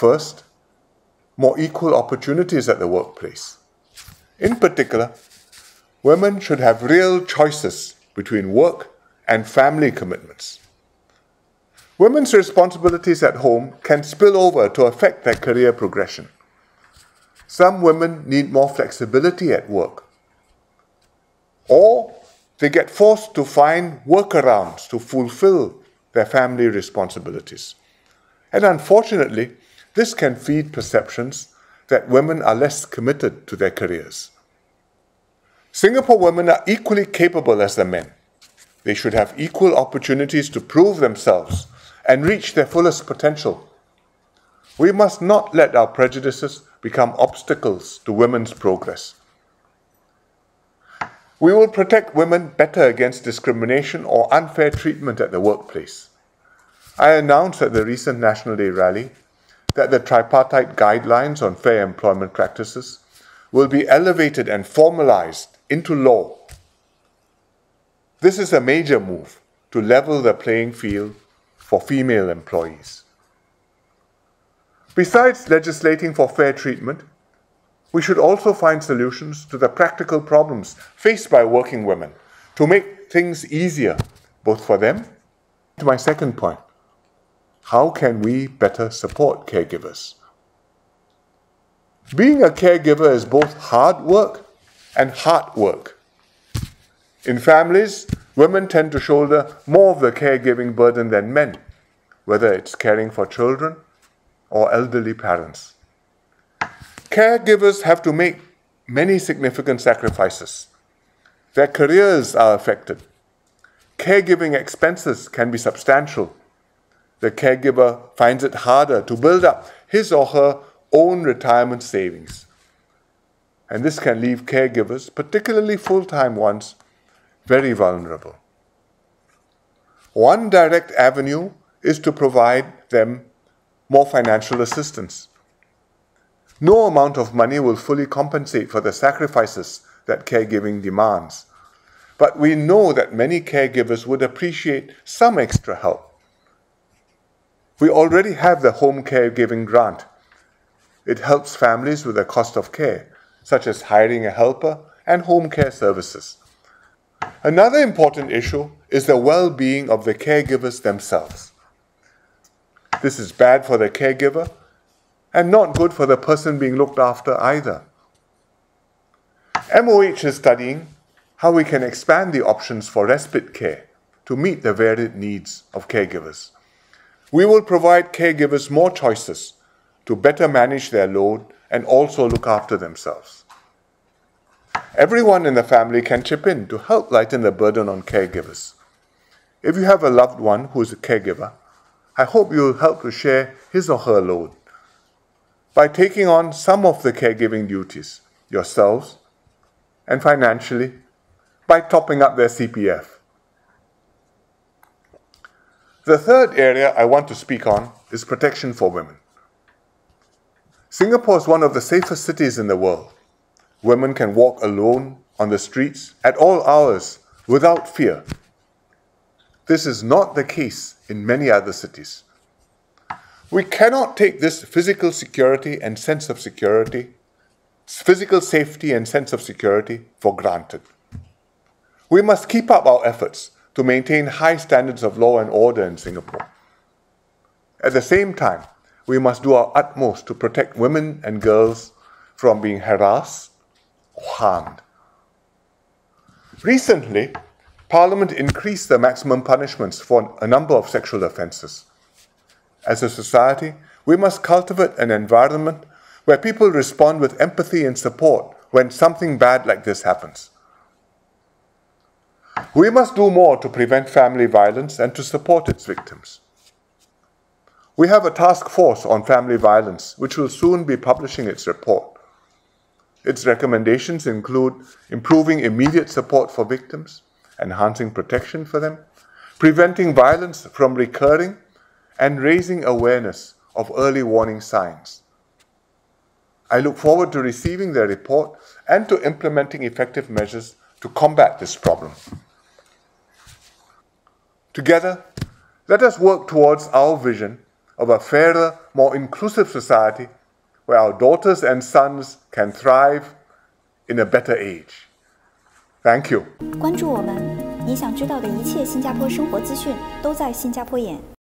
First, more equal opportunities at the workplace. In particular, women should have real choices between work and family commitments. Women's responsibilities at home can spill over to affect their career progression. Some women need more flexibility at work, or they get forced to find workarounds to fulfill their family responsibilities. And unfortunately, this can feed perceptions that women are less committed to their careers. Singapore women are equally capable as the men. They should have equal opportunities to prove themselves and reach their fullest potential. We must not let our prejudices become obstacles to women's progress. We will protect women better against discrimination or unfair treatment at the workplace. I announced at the recent National Day rally that the tripartite guidelines on fair employment practices will be elevated and formalized into law. This is a major move to level the playing field for female employees. Besides legislating for fair treatment, we should also find solutions to the practical problems faced by working women to make things easier, both for them. To my second point, how can we better support caregivers? Being a caregiver is both hard work and hard work. In families, women tend to shoulder more of the caregiving burden than men, whether it's caring for children or elderly parents. Caregivers have to make many significant sacrifices. Their careers are affected. Caregiving expenses can be substantial. The caregiver finds it harder to build up his or her own retirement savings. And this can leave caregivers, particularly full-time ones, very vulnerable. One direct avenue is to provide them more financial assistance. No amount of money will fully compensate for the sacrifices that caregiving demands, but we know that many caregivers would appreciate some extra help. We already have the Home Caregiving Grant. It helps families with the cost of care, such as hiring a helper and home care services. Another important issue is the well-being of the caregivers themselves. This is bad for the caregiver and not good for the person being looked after either. MOH is studying how we can expand the options for respite care to meet the varied needs of caregivers. We will provide caregivers more choices to better manage their load and also look after themselves. Everyone in the family can chip in to help lighten the burden on caregivers. If you have a loved one who is a caregiver, I hope you will help to share his or her load by taking on some of the caregiving duties yourselves and financially by topping up their CPF. The third area I want to speak on is protection for women. Singapore is one of the safest cities in the world. Women can walk alone on the streets at all hours without fear. This is not the case in many other cities. We cannot take this physical security and sense of security, physical safety and sense of security for granted. We must keep up our efforts to maintain high standards of law and order in Singapore. At the same time, we must do our utmost to protect women and girls from being harassed or harmed. Recently, Parliament increased the maximum punishments for a number of sexual offences. As a society, we must cultivate an environment where people respond with empathy and support when something bad like this happens. We must do more to prevent family violence and to support its victims. We have a task force on family violence, which will soon be publishing its report. Its recommendations include improving immediate support for victims, enhancing protection for them, preventing violence from recurring, and raising awareness of early warning signs. I look forward to receiving their report and to implementing effective measures to combat this problem. Together, let us work towards our vision of a fairer, more inclusive society where our daughters and sons can thrive in a better age. Thank you. 关注我们，你想知道的一切新加坡生活资讯都在新加坡眼。